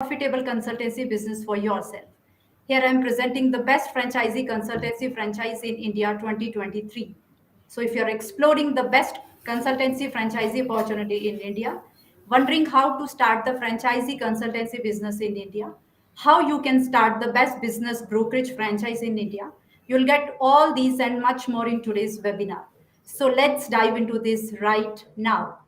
profitable consultancy business for yourself. Here I am presenting the best franchisee consultancy franchise in India 2023. So if you're exploring the best consultancy franchisee opportunity in India, wondering how to start the franchisee consultancy business in India, how you can start the best business brokerage franchise in India, you'll get all these and much more in today's webinar. So let's dive into this right now.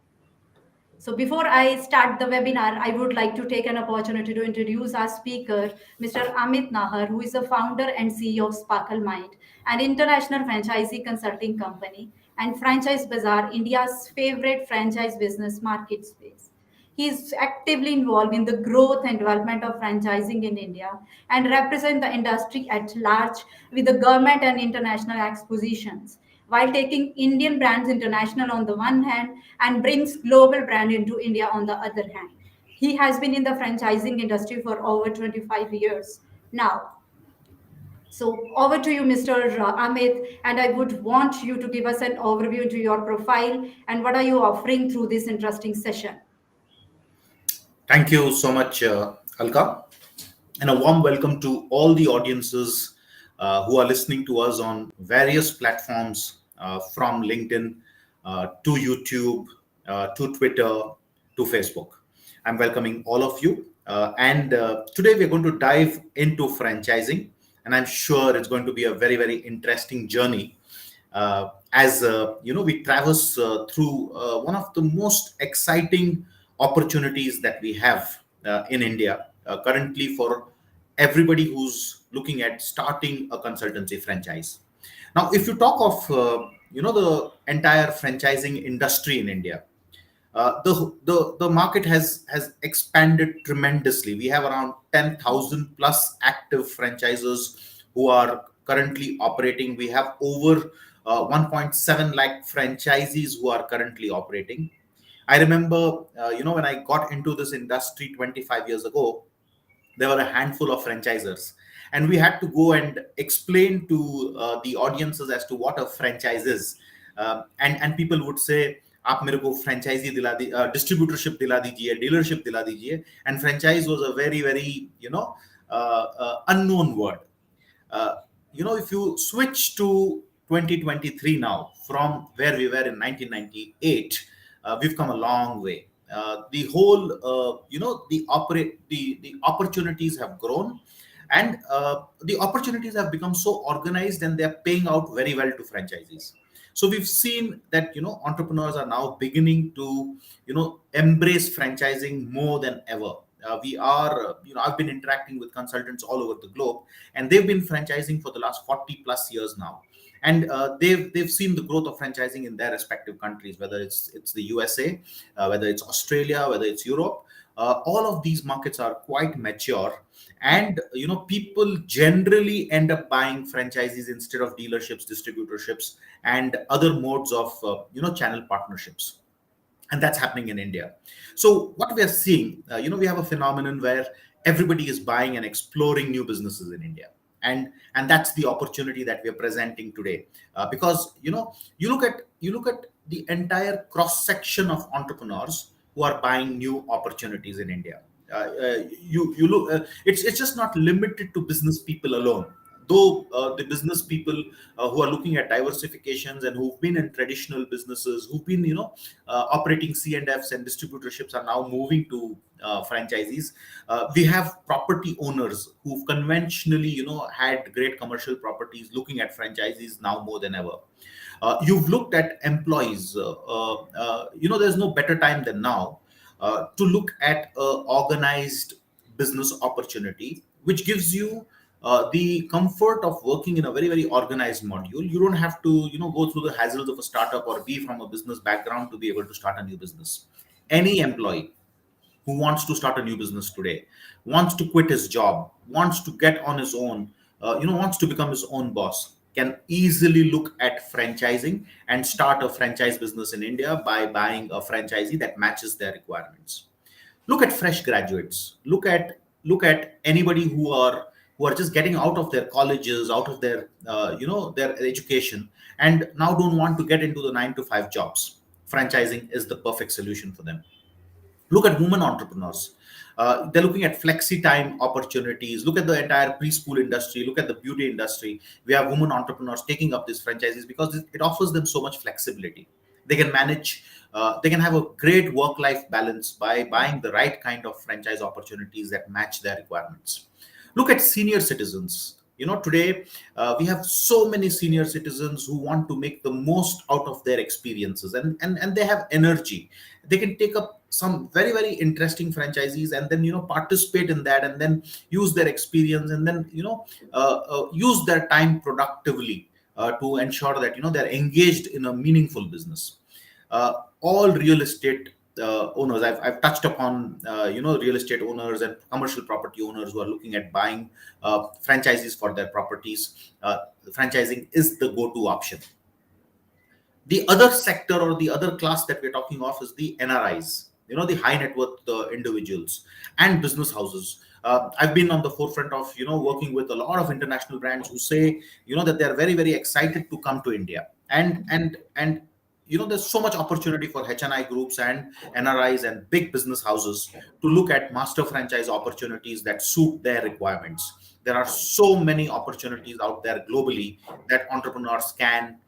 So before I start the webinar, I would like to take an opportunity to introduce our speaker, Mr. Amit Nahar, who is the founder and CEO of Sparkle Mind, an international franchisee consulting company, and Franchise Bazaar, India's favorite franchise business market space. He is actively involved in the growth and development of franchising in India and represent the industry at large with the government and international expositions, while taking Indian brands international on the one hand and brings global brand into India on the other hand. He has been in the franchising industry for over 25 years now. So over to you, Mr. Amit, and I would want you to give us an overview into your profile and what are you offering through this interesting session. Thank you so much, Alka, and a warm welcome to all the audiences who are listening to us on various platforms from LinkedIn to YouTube to Twitter to Facebook. I'm welcoming all of you. And today we're going to dive into franchising, and I'm sure it's going to be a very, very interesting journey as we traverse through one of the most exciting opportunities that we have in India currently for everybody who's looking at starting a consultancy franchise. Now, if you talk of the entire franchising industry in India, the market has expanded tremendously. We have around 10,000 plus active franchisors who are currently operating. We have over 1.7 lakh franchisees who are currently operating. I remember, when I got into this industry 25 years ago, there were a handful of franchisors, and we had to go and explain to the audiences as to what a franchise is. And people would say, आप मेरे को franchisee दिला दी distributorship दिला दीजिए, dealership दिला दीजिए, and franchise was a very, very unknown word. If you switch to 2023 now from where we were in 1998, we've come a long way. The whole the opportunities have grown, and the opportunities have become so organized, and they're paying out very well to franchisees. So we've seen that entrepreneurs are now beginning to embrace franchising more than ever. I've been interacting with consultants all over the globe, and they've been franchising for the last 40 plus years now, and they've seen the growth of franchising in their respective countries, whether it's the USA, whether it's Australia, whether it's Europe. All of these markets are quite mature, and people generally end up buying franchises instead of dealerships, distributorships, and other modes of channel partnerships. And that's happening in India. So what we are seeing, we have a phenomenon where everybody is buying and exploring new businesses in India. And that's the opportunity that we are presenting today, because you look at the entire cross section of entrepreneurs who are buying new opportunities in India. You look, it's just not limited to business people alone. Though the business people who are looking at diversifications and who've been in traditional businesses, who've been operating C&Fs and distributorships, are now moving to franchisees. We have property owners who've conventionally had great commercial properties looking at franchisees now more than ever. You've looked at employees. There's no better time than now to look at organized business opportunity, which gives you the comfort of working in a very, very organized module. You don't have to go through the hassles of a startup or be from a business background to be able to start a new business. Any employee who wants to start a new business today, wants to quit his job, wants to get on his own, wants to become his own boss, can easily look at franchising and start a franchise business in India by buying a franchisee that matches their requirements. Look at fresh graduates. Look at anybody who are just getting out of their colleges, out of their their education, and now don't want to get into the 9 to 5 jobs. Franchising is the perfect solution for them. Look at women entrepreneurs. They're looking at flexi time opportunities. Look at the entire preschool industry. Look at the beauty industry. We have women entrepreneurs taking up these franchises because it offers them so much flexibility. They can manage. They can have a great work-life balance by buying the right kind of franchise opportunities that match their requirements. Look at senior citizens. Today we have so many senior citizens who want to make the most out of their experiences, and they have energy. They can take up some very very interesting franchisees and then participate in that, and then use their experience, and then use their time productively to ensure that they're engaged in a meaningful business. All real estate owners, I've touched upon real estate owners and commercial property owners who are looking at buying franchises for their properties. Franchising is the go-to option. The other sector or the other class that we're talking of is the NRIs, the high net worth individuals and business houses. I've been on the forefront of working with a lot of international brands who say that they're very very excited to come to India, and there's so much opportunity for HNI groups and NRIs and big business houses to look at master franchise opportunities that suit their requirements. There are so many opportunities out there globally that entrepreneurs can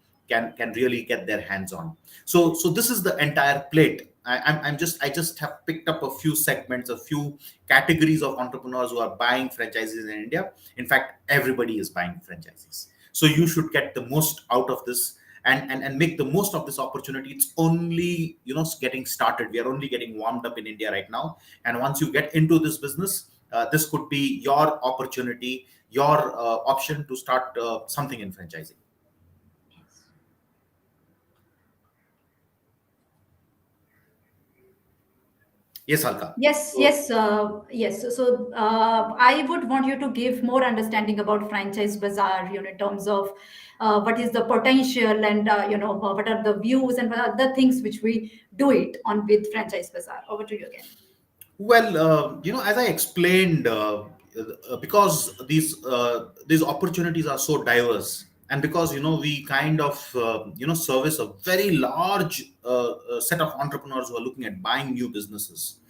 really get their hands on. So this is the entire plate. I just have picked up a few segments, a few categories of entrepreneurs who are buying franchises in India. In fact, everybody is buying franchises. So you should get the most out of this, and make the most of this opportunity. It's only getting started. We are only getting warmed up in India right now, and once you get into this business, this could be your opportunity, your option to start something in franchising. Yes, Alka. Yes, yes, yes. So I would want you to give more understanding about Franchise Bazaar, in terms of what is the potential, and what are the views and what are the things which we do it on with Franchise Bazaar. Over to you again. Well, as I explained, because these opportunities are so diverse, and because we kind of service a very large set of entrepreneurs who are looking at buying new businesses.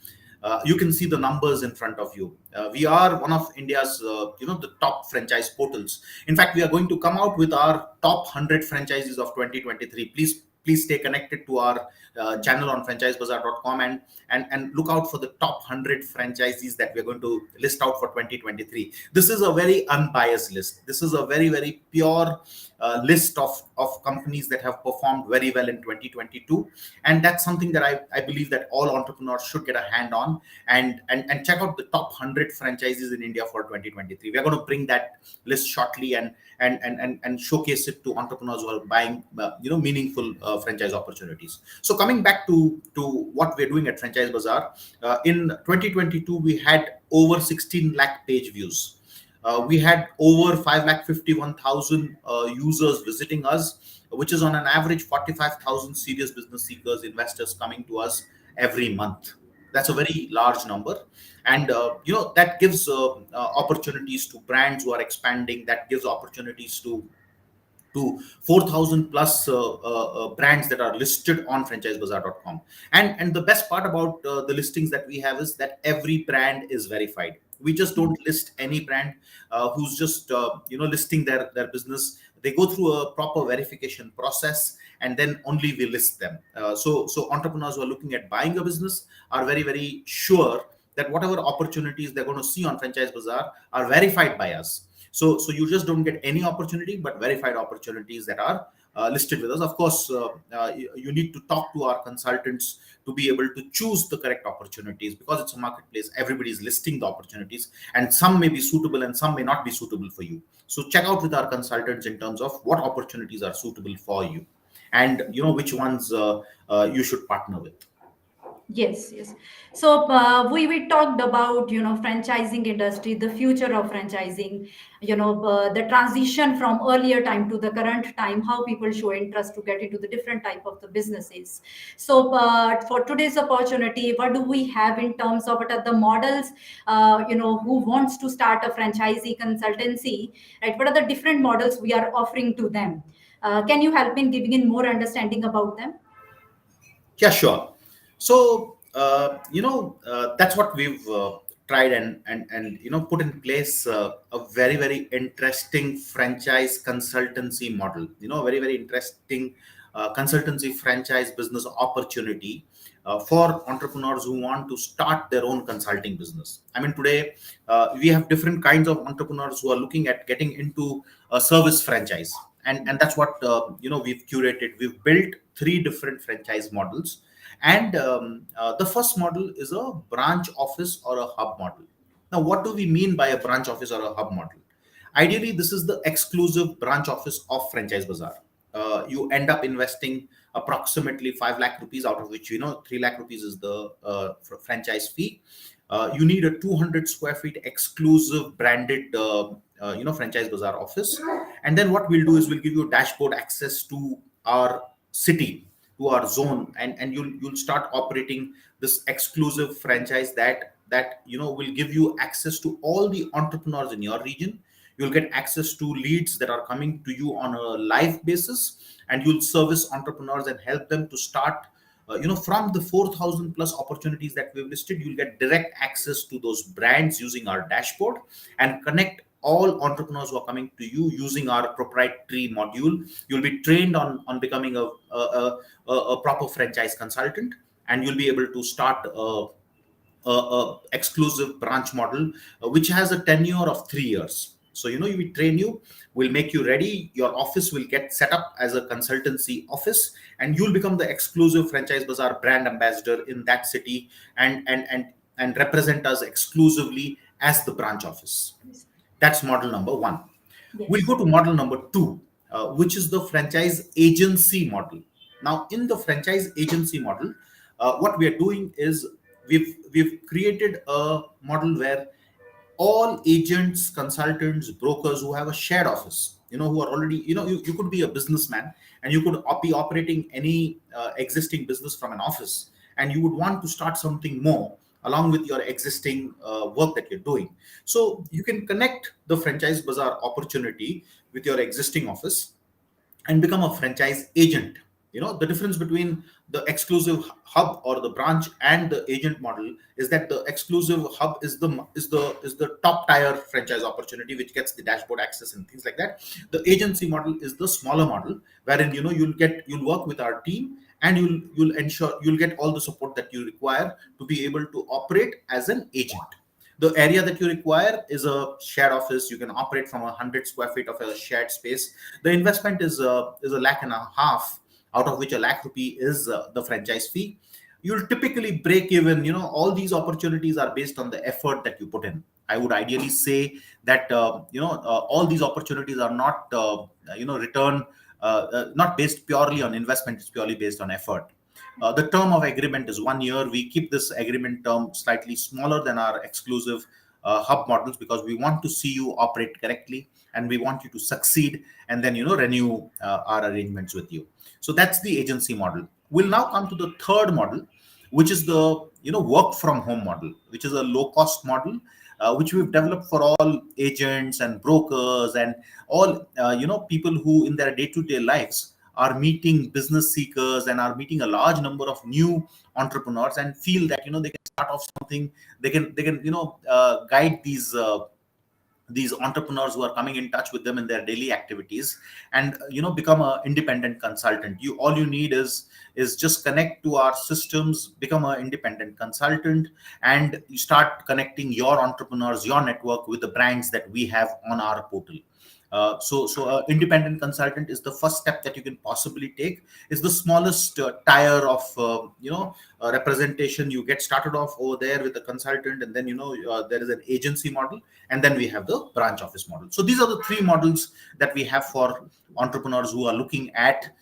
You can see the numbers in front of you. We are one of India's, the top franchise portals. In fact, we are going to come out with our top 100 franchises of 2023. Please stay connected to our channel on franchisebazar.com, and look out for the top 100 franchisees that we're going to list out for 2023. This is a very unbiased list. This is a very very pure list of companies that have performed very well in 2022, and that's something that I believe that all entrepreneurs should get a hand on, and check out the top 100 franchises in India for 2023. We're going to bring that list shortly, and showcase it to entrepreneurs who are buying meaningful franchise opportunities. So coming back to what we're doing at Franchise Bazaar, in 2022 we had over 16 lakh page views. We had over 5,51,000 users visiting us, which is on an average 45,000 serious business seekers, investors coming to us every month. That's a very large number, and that gives opportunities to brands who are expanding. That gives opportunities to 4,000 plus brands that are listed on franchisebazar.com. And the best part about the listings that we have is that every brand is verified. We just don't list any brand who's just listing their business. They go through a proper verification process, and then only we list them. So entrepreneurs who are looking at buying a business are very very sure that whatever opportunities they're going to see on Franchise Bazaar are verified by us. So you just don't get any opportunity, but verified opportunities that are listed with us. Of course, you need to talk to our consultants to be able to choose the correct opportunities, because it's a marketplace. Everybody is listing the opportunities, and some may be suitable and some may not be suitable for you. So check out with our consultants in terms of what opportunities are suitable for you, and which ones you should partner with. Yes, yes. So we talked about franchising industry, the future of franchising, the transition from earlier time to the current time, how people show interest to get into the different type of the businesses. So for today's opportunity, what do we have in terms of what are the models? Who wants to start a franchisee consultancy, right? What are the different models we are offering to them? Can you help in giving in more understanding about them? Yeah, sure. So, that's what we've tried and put in place a very very interesting franchise consultancy model. Very very interesting consultancy franchise business opportunity for entrepreneurs who want to start their own consulting business. I mean, today we have different kinds of entrepreneurs who are looking at getting into a service franchise, and that's what we've curated. We've built three different franchise models, and the first model is a branch office or a hub model. Now, what do we mean by a branch office or a hub model? Ideally, this is the exclusive branch office of Franchise Bazaar. You end up investing approximately 5 lakh rupees, out of which 3 lakh rupees is the franchise fee. You need a 200 square feet exclusive branded Franchise Bazaar office. And then what we'll do is we'll give you dashboard access to our city, to our zone, and you'll start operating this exclusive franchise that will give you access to all the entrepreneurs in your region. You'll get access to leads that are coming to you on a live basis, and you'll service entrepreneurs and help them to start. From the 4,000 plus opportunities that we've listed, you'll get direct access to those brands using our dashboard, and connect all entrepreneurs who are coming to you using our proprietary module. You'll be trained on becoming a proper franchise consultant, and you'll be able to start a exclusive branch model, which has a tenure of 3 years. So we train you, we'll make you ready, your office will get set up as a consultancy office, and you'll become the exclusive Franchise Bazaar brand ambassador in that city, and represent us exclusively as the branch office. That's model number one. We'll Yes. go to model number two, which is the franchise agency model. Now, in the franchise agency model, what we are doing is we've created a model where all agents, consultants, brokers who have a shared office, who are already, you could be a businessman and you could be operating any existing business from an office, and you would want to start something more along with your existing work that you're doing. So you can connect the Franchise Bazaar opportunity with your existing office and become a franchise agent. The difference between the exclusive hub or the branch and the agent model is that the exclusive hub is the top tier franchise opportunity, which gets the dashboard access and things like that. The agency model is the smaller model, wherein you'll work with our team, and you'll ensure you'll get all the support that you require to be able to operate as an agent. The area that you require is a shared office. You can operate from 100 square feet of a shared space. The investment is a lakh and a half, out of which a lakh rupee is the franchise fee. You'll typically break even. All these opportunities are based on the effort that you put in. I would ideally say that all these opportunities are not return not based purely on investment. It's purely based on effort. The term of agreement is 1 year. We keep this agreement term slightly smaller than our exclusive hub models, because we want to see you operate correctly, and we want you to succeed, and then renew our arrangements with you. So that's the agency model. We'll now come to the third model, which is the work from home model, which is a low cost model, which we've developed for all agents and brokers and all people who in their day to day lives are meeting business seekers and are meeting a large number of new entrepreneurs, and feel that they can start off something. They can guide these entrepreneurs who are coming in touch with them in their daily activities, and become an independent consultant. All you need is just connect to our systems, become an independent consultant, and you start connecting your entrepreneurs, your network, with the brands that we have on our portal. So independent consultant is the first step that you can possibly take. It's the smallest tier of representation. You get started off over there with a consultant, and then there is an agency model, and then we have the branch office model. So these are the three models that we have for entrepreneurs who are looking at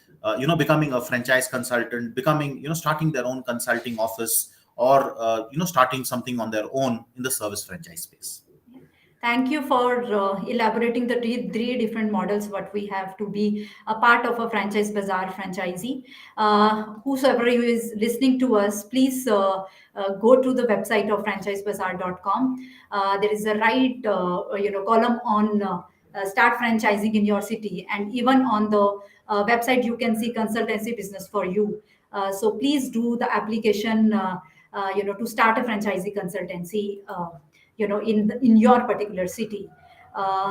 becoming a franchise consultant, becoming starting their own consulting office, or starting something on their own in the service franchise space. Thank you for elaborating the three different models what we have to be a part of a franchise bazaar franchisee. Whosoever who is listening to us, please go to the website of franchisebazaar.com. There is a right column on start franchising in your city, and even on the website you can see consultancy business for you. So please do the application to start a franchisee consultancy. in your particular city.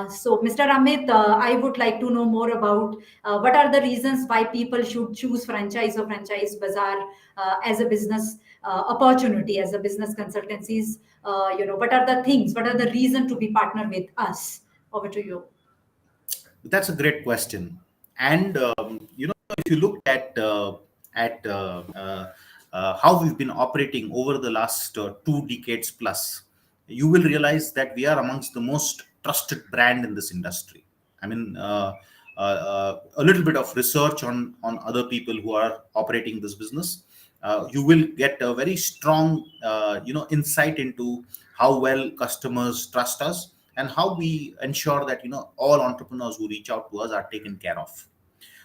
So, Mr. Amit, I would like to know more about what are the reasons why people should choose franchise or franchise bazaar as a business opportunity, as a business consultancies. What are the things? What are the reason to be partner with us? Over to you. That's a great question. And if you look at how we've been operating over the last 2 decades plus, you will realize that we are amongst the most trusted brand in this industry. I mean, a little bit of research on other people who are operating this business, you will get a very strong insight into how well customers trust us and how we ensure that all entrepreneurs who reach out to us are taken care of.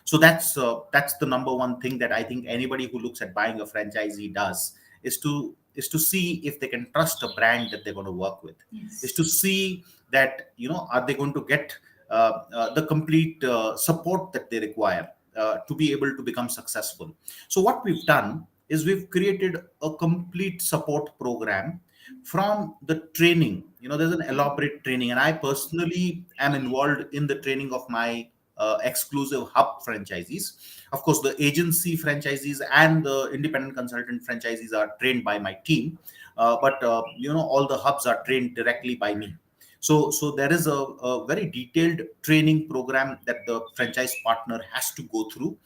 So that's the number one thing that I think anybody who looks at buying a franchisee does, is to see if they can trust a brand that they're going to work with, is Yes. to see that are they going to get the complete support that they require to be able to become successful. So what we've done is we've created a complete support program from the training. There's an elaborate training, and I personally am involved in the training of my exclusive hub franchisees. Of course, the agency franchisees and the independent consultant franchisees are trained by my team, but all the hubs are trained directly by me. So there is a very detailed training program that the franchise partner has to go through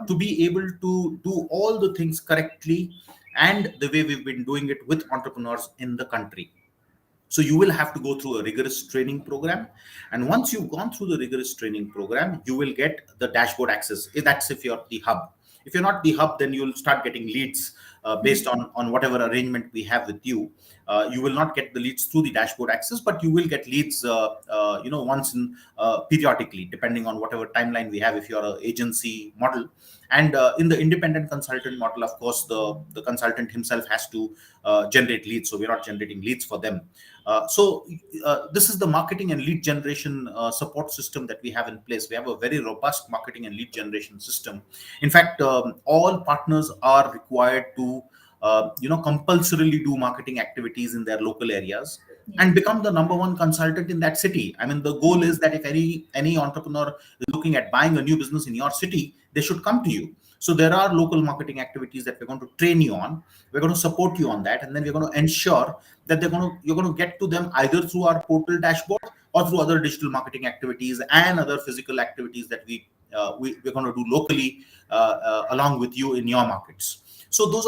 to be able to do all the things correctly and the way we've been doing it with entrepreneurs in the country. So you will have to go through a rigorous training program, and once you've gone through the rigorous training program, you will get the dashboard access. That's if you're the hub. If you're not the hub, then you'll start getting leads based on whatever arrangement we have with you. You will not get the leads through the dashboard access, but you will get leads once in periodically, depending on whatever timeline we have if you're an agency model. And in the independent consultant model, of course, the consultant himself has to generate leads, so we're not generating leads for them. This is the marketing and lead generation support system that we have in place. We have a very robust marketing and lead generation system. In fact, all partners are required to compulsorily do marketing activities in their local areas and become the number one consultant in that city. I mean, the goal is that if any entrepreneur is looking at buying a new business in your city, they should come to you. So there are local marketing activities that we're going to train you on. We're going to support you on that, and then we're going to ensure that you're going to get to them either through our portal dashboard or through other digital marketing activities and other physical activities that we're going to do locally along with you in your markets. So those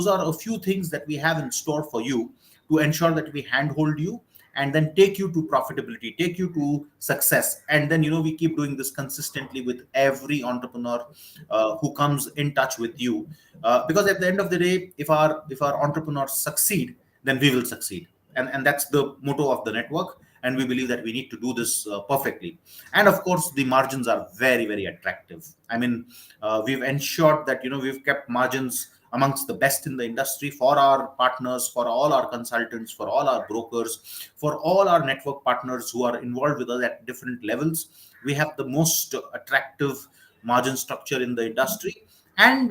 are a few things that we have in store for you to ensure that we handhold you and then take you to profitability, take you to success. And then we keep doing this consistently with every entrepreneur who comes in touch with you, because at the end of the day, if our entrepreneurs succeed, then we will succeed. And that's the motto of the network, and we believe that we need to do this perfectly. And of course, the margins are very, very attractive. I mean, we've ensured that we've kept margins amongst the best in the industry for our partners, for all our consultants, for all our brokers, for all our network partners who are involved with us at different levels. We have the most attractive margin structure in the industry. And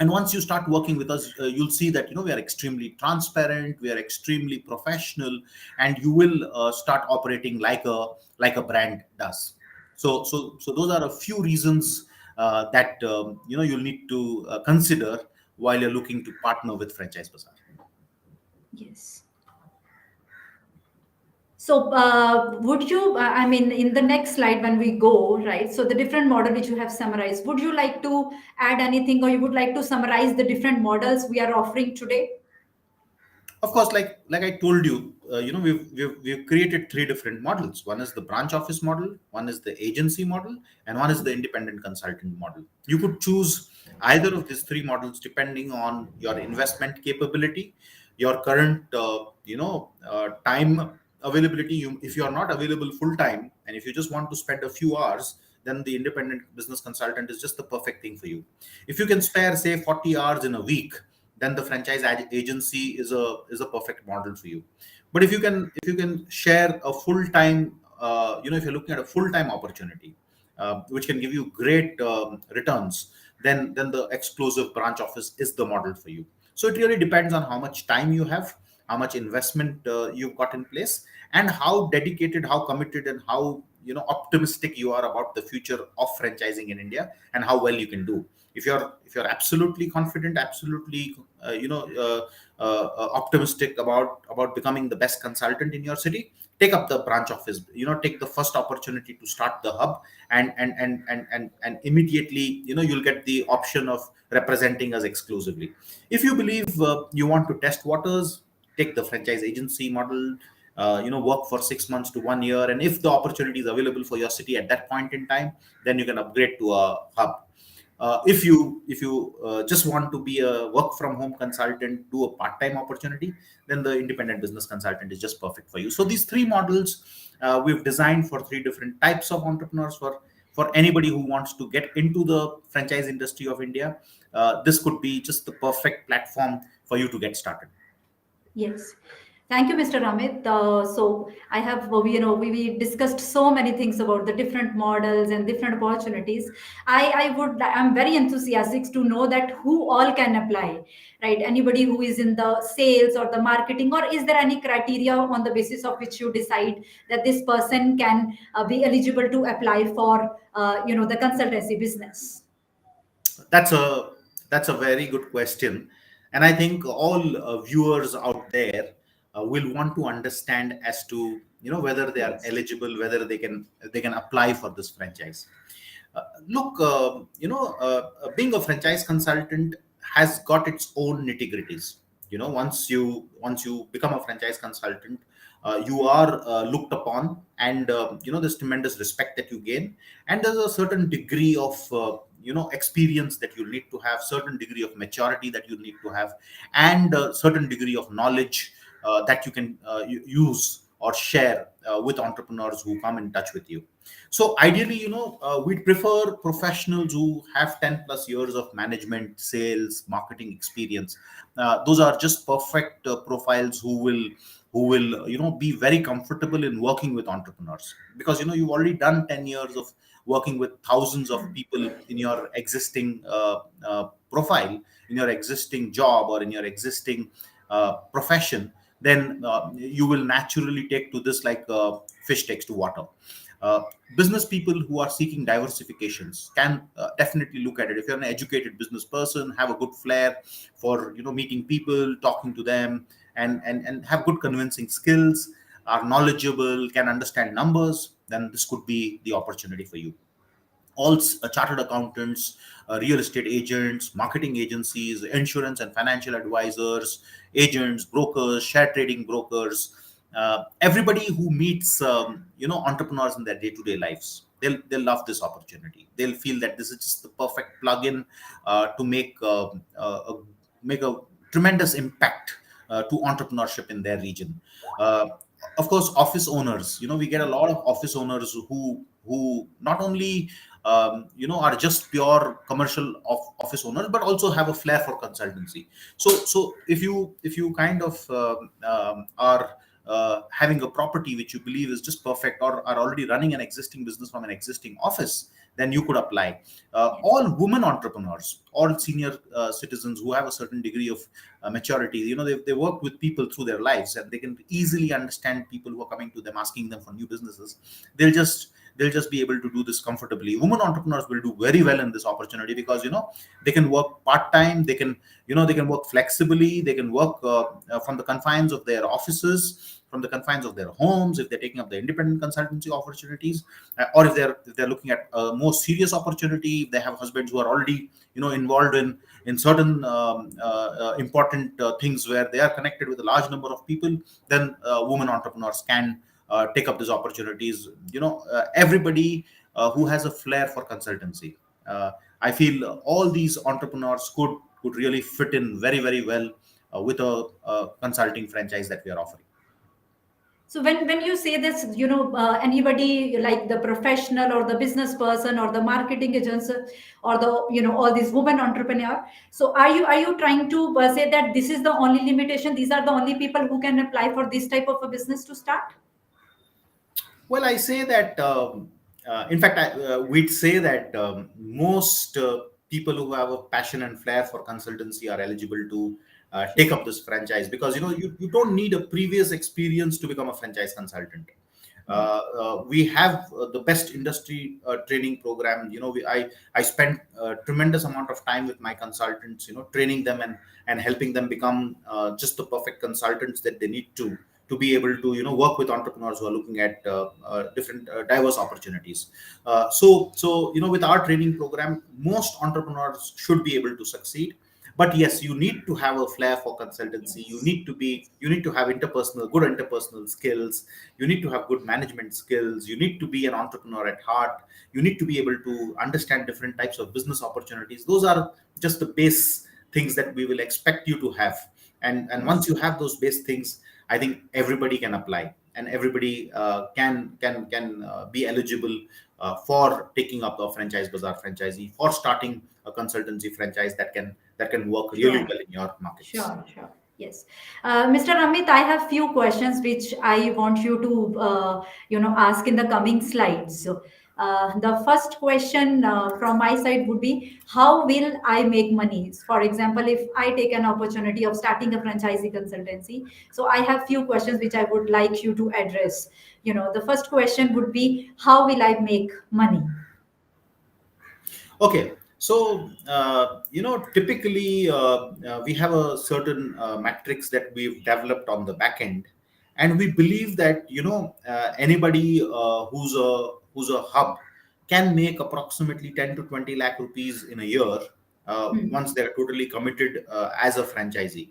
once you start working with us, you'll see that we are extremely transparent, we are extremely professional, and you will start operating like a brand does. So those are a few reasons that you'll need to consider while you're looking to partner with Franchise Bazaar. Yes. So, would you, I mean, in the next slide when we go, right? So, the different model which you have summarized, would you like to add anything, or you would like to summarize the different models we are offering today? Of course, like I told you, we've created three different models. One is the branch office model, one is the agency model, and one is the independent consultant model. You could choose either of these three models depending on your investment capability, your current time availability. If you are not available full time, and if you just want to spend a few hours, then the independent business consultant is just the perfect thing for you. If you can spare, say, 40 hours in a week, then the franchise agency is a perfect model for you. But if you can share a full time, if you're looking at a full time opportunity, which can give you great returns, then the exclusive branch office is the model for you. So it really depends on how much time you have, how much investment you've got in place, and how dedicated, how committed, and how optimistic you are about the future of franchising in India, and how well you can do. If you're absolutely confident, absolutely optimistic about becoming the best consultant in your city, take up the branch office, take the first opportunity to start the hub, and immediately you'll get the option of representing us exclusively. If you believe you want to test waters, take the franchise agency model, work for 6 months to 1 year, and if the opportunity is available for your city at that point in time, then you can upgrade to a hub. If you just want to be a work from home consultant, do a part time opportunity, then the independent business consultant is just perfect for you. So these three models we've designed for three different types of entrepreneurs. For anybody who wants to get into the franchise industry of India, this could be just the perfect platform for you to get started. Yes. Thank you, Mr. Amit. So I have, we discussed so many things about the different models and different opportunities. I'm very enthusiastic to know that who all can apply, right? Anybody who is in the sales or the marketing, or is there any criteria on the basis of which you decide that this person can be eligible to apply for, the consultancy business? That's a very good question, and I think all viewers out there will want to understand as to whether they are Yes. eligible, whether they can apply for this franchise. Look, being a franchise consultant has got its own nitty gritties. Once you become a franchise consultant, you are looked upon, and there's tremendous respect that you gain, and there's a certain degree of experience that you need to have, certain degree of maturity that you need to have, and a certain degree of knowledge that you can use or share with entrepreneurs who come in touch with you. So ideally, we'd prefer professionals who have 10 plus years of management, sales, marketing experience. Those are just perfect profiles who will be very comfortable in working with entrepreneurs, because you've already done 10 years of working with thousands of people in your existing profile, in your existing job, or in your existing profession. Then you will naturally take to this like fish takes to water. uh, Business people who are seeking diversifications can definitely look at it. If you're an educated business person, have a good flair for meeting people, talking to them, and have good convincing skills, are knowledgeable, can understand numbers, then this could be the opportunity for you. All chartered accountants, real estate agents, marketing agencies, insurance and financial advisors, agents, brokers, share trading brokers, everybody who meets entrepreneurs in their day-to-day lives, they'll love this opportunity. They'll feel that this is just the perfect plug-in to make a tremendous impact to entrepreneurship in their region. Uh, of course, office owners. We get a lot of office owners who not only are just pure commercial office owners, but also have a flair for consultancy. So if you kind of are having a property which you believe is just perfect, or are already running an existing business from an existing office, then you could apply. Yes. All women entrepreneurs, all senior citizens who have a certain degree of maturity, they work with people through their lives, and they can easily understand people who are coming to them asking them for new businesses. They'll just be able to do this comfortably. Women entrepreneurs will do very well in this opportunity, because they can work part time, they can work flexibly, they can work from the confines of their offices, from the confines of their homes, if they're taking up the independent consultancy opportunities, or if they're looking at a more serious opportunity, if they have husbands who are already involved in certain important things where they are connected with a large number of people, then women entrepreneurs can take up these opportunities. Everybody who has a flair for consultancy, I feel all these entrepreneurs could really fit in very very well with a consulting franchise that we are offering. So when you say this, anybody like the professional or the business person or the marketing agents or the all these women entrepreneur. So are you trying to say that this is the only limitation? These are the only people who can apply for this type of a business to start? Well, I say that, in fact, we'd say that most people who have a passion and flair for consultancy are eligible to take up this franchise, because you don't need a previous experience to become a franchise consultant. We have the best industry training program. I spend a tremendous amount of time with my consultants, training them and helping them become just the perfect consultants that they need to be able to work with entrepreneurs who are looking at different diverse opportunities. So with our training program, most entrepreneurs should be able to succeed. But yes, you need to have a flair for consultancy. you Yes. need to be you need to have good interpersonal skills. You need to have good management skills. You need to be an entrepreneur at heart. You need to be able to understand different types of business opportunities. Those are just the base things that we will expect you to have. And once Yes. you have those base things, I think everybody can apply, and everybody can be eligible for taking up a franchise bazaar franchisee, for starting a consultancy franchise that can work really Sure. well in your markets. Sure, sure. Yes. Mr. Amit, I have few questions which I want you to, ask in the coming slides. So, the first question from my side would be, how will I make money? For example, if I take an opportunity of starting a franchisee consultancy, so I have few questions which I would like you to address. The first question would be, how will I make money? Okay, so typically we have a certain matrix that we've developed on the back end, and we believe that anybody who's a hub can make approximately 10 to 20 lakh rupees in a year Hmm. once they're totally committed as a franchisee.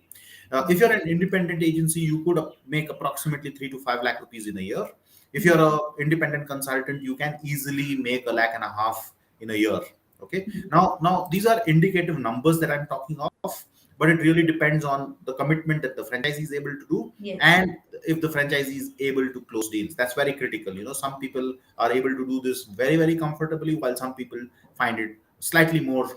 If you're Yes. an independent agency, you could make approximately 3 to 5 lakh rupees in a year. If you're Hmm. a independent consultant, you can easily make a lakh and a half in a year. Okay, Hmm. now these are indicative numbers that I'm talking of, but it really depends on the commitment that the franchisee is able to do, Yes. and if the franchisee is able to close deals. That's very critical. Some people are able to do this very, very comfortably, while some people find it slightly more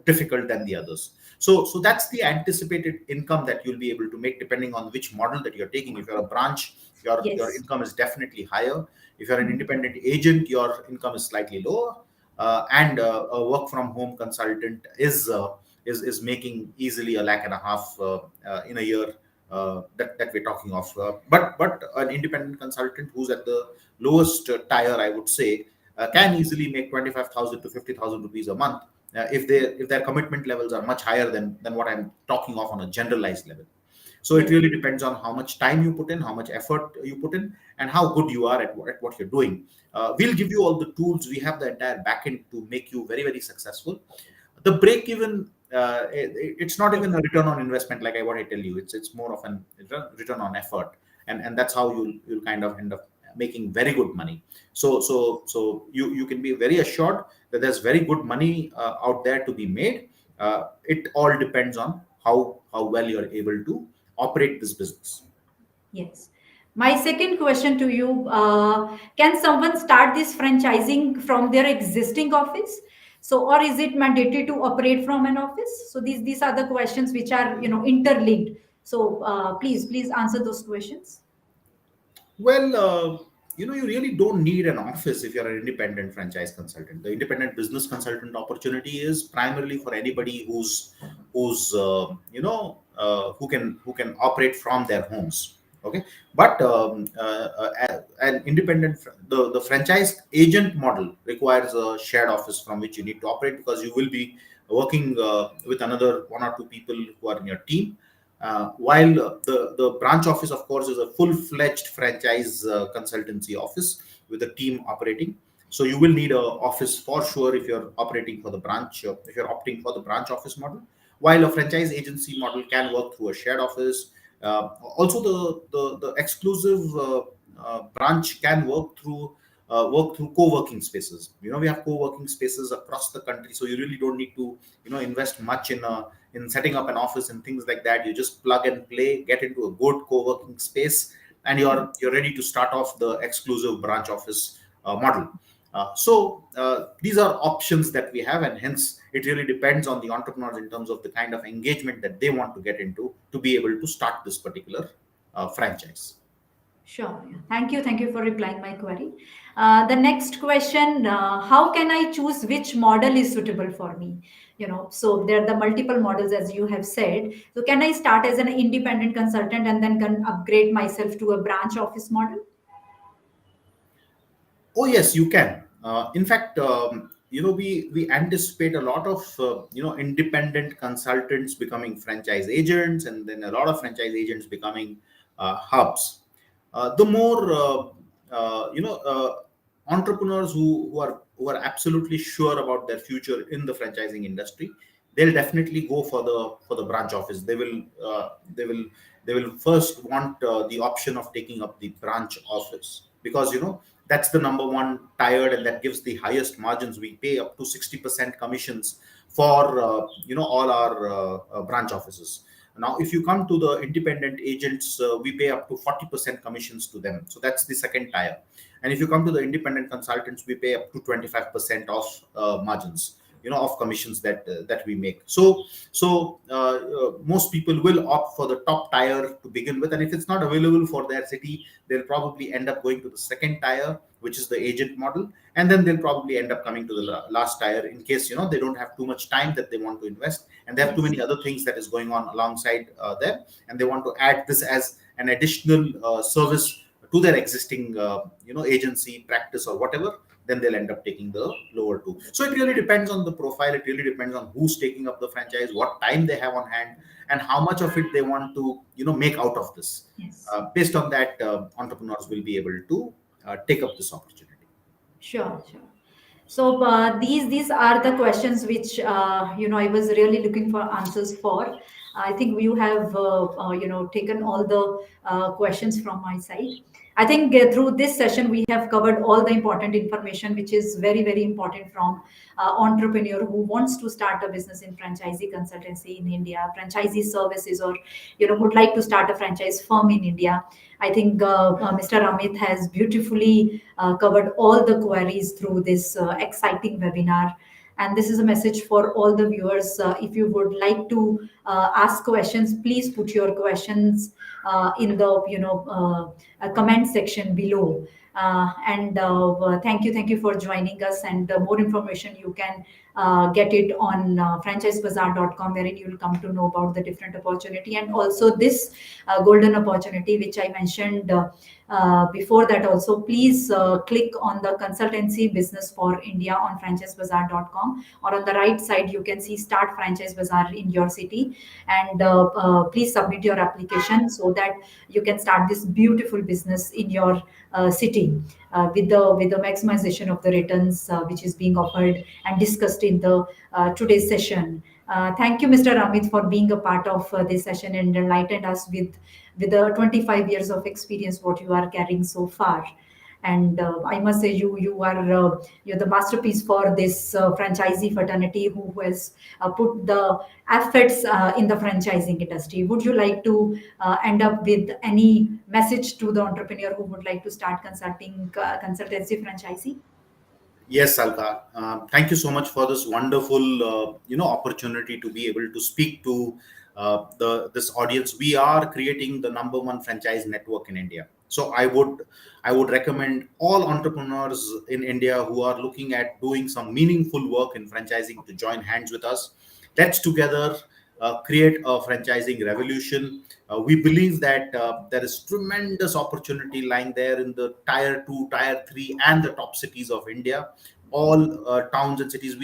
difficult than the others. So that's the anticipated income that you'll be able to make depending on which model that you're taking. If you're a branch, your Yes. income is definitely higher. If you're an Hmm. independent agent, your income is slightly lower. And a work from home consultant is making easily a lakh and a half in a year, that we're talking of. But an independent consultant who's at the lowest tier, I would say, can easily make 25,000 to 50,000 rupees a month if their commitment levels are much higher than what I'm talking of on a generalized level. So it Yes. really depends on how much time you put in, how much effort you put in, and how good you are at what you're doing. We'll give you all the tools. We have the entire backend to make you very, very successful. The break even, it's not even a Yes. return on investment, like what I tell you. It's more of an return on effort, and that's how you'll kind of end up making very good money. So you can be very assured that there's very good money out there to be made. It all depends on how well you're able to operate this business. Yes. My second question to you, can someone start this franchising from their existing office? So, or is it mandatory to operate from an office? So these are the questions which are, interlinked. So please answer those questions. Well, you really don't need an office if you're an independent franchise consultant. The independent business consultant opportunity is primarily for anybody who can operate from their homes. Okay, but an the franchise agent model requires a shared office from which you need to operate, because you will be working with another one or two people who are in your team, while the branch office, of course, is a full-fledged franchise consultancy office with a team operating. So you will need a office for sure if you're operating for the branch, if you're opting for the branch office model. While a franchise agency model can work through a shared office. Also, the exclusive branch can work through co-working spaces. We have co-working spaces across the country, so you really don't need to invest much in setting up an office and things like that. You just plug and play, get into a good co-working space, and you're ready to start off the exclusive branch office model. So these are options that we have, and hence it really depends on the entrepreneurs in terms of the kind of engagement that they want to get into to be able to start this particular franchise. Sure. Yeah. Thank you. Thank you for replying my query. The next question, how can I choose which model is suitable for me? So there are the multiple models as you have said. So can I start as an independent consultant and then can upgrade myself to a branch office model? Oh yes, you can. In fact, we anticipate a lot of independent consultants becoming franchise agents, and then a lot of franchise agents becoming hubs. The more entrepreneurs who are absolutely sure about their future in the franchising industry, they'll definitely go for the branch office. They will first want the option of taking up the branch office, because that's the number one tired, and that gives the highest margins. We pay up to 60% commissions for all our branch offices. Now if you come to the independent agents, we pay up to 40% commissions to them, so that's the second tier. And if you come to the independent consultants, we pay up to 25% of margins, of commissions that we make. So most people will opt for the top tier to begin with, and if it's not available for their city, they'll probably end up going to the second tier, which is the agent model, and then they'll probably end up coming to the last tier in case they don't have too much time that they want to invest, and they have too Yes. many other things that is going on alongside them, and they want to add this as an additional service to their existing agency practice or whatever. Then they'll end up taking the lower two. So it really depends on the profile. It really depends on who's taking up the franchise, what time they have on hand, and how much of it they want to make out of this. Yes. Based on that, entrepreneurs will be able to take up this opportunity. Sure, sure. So these are the questions which I was really looking for answers for. I think you have taken all the questions from my side. I think through this session we have covered all the important information, which is very very important from entrepreneur who wants to start a business in franchisee consultancy in India, franchisee services, or would like to start a franchise firm in India. I think Mr. Amit has beautifully covered all the queries through this exciting webinar. And this is a message for all the viewers. If you would like to ask questions, please put your questions in the comment section below. And thank you for joining us. And more information you can get it on franchiseBAZAR.com, wherein you will come to know about the different opportunity and also this golden opportunity which I mentioned before that. Also, please click on the consultancy business for India on franchiseBAZAR.com, or on the right side you can see start franchise bazaar in your city, and please submit your application so that you can start this beautiful business in your city with the maximization of the returns which is being offered and discussed in the today's session. Thank you, Mr. Amit, for being a part of this session and enlightened us with the 25 years of experience what you are carrying so far. And I must say, you're the masterpiece for this franchisee fraternity who has put the efforts in the franchising industry. Would you like to end up with any message to the entrepreneur who would like to start consultancy franchisee? Yes, Alka. Thank you so much for this wonderful, opportunity to be able to speak to the this audience. We are creating the number one franchise network in India. So I would recommend all entrepreneurs in India who are looking at doing some meaningful work in franchising to join hands with us. Let's together create a franchising revolution. We believe that there is tremendous opportunity lying there in the tier 2, tier 3, and the top cities of India. All towns and cities.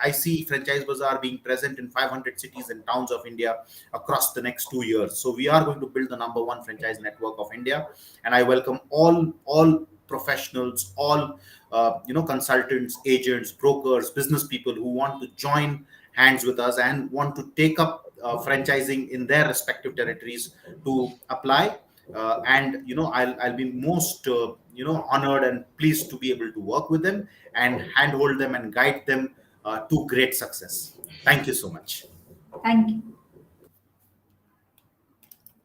I see Franchise Bazaar being present in 500 cities and towns of India across the next 2 years. So we are going to build the number one franchise network of India, and I welcome all professionals, all consultants, agents, brokers, business people who want to join hands with us and want to take up franchising in their respective territories to apply. And I'll be most honored and pleased to be able to work with them and handhold them and guide them to great success. Thank you so much. Thank you.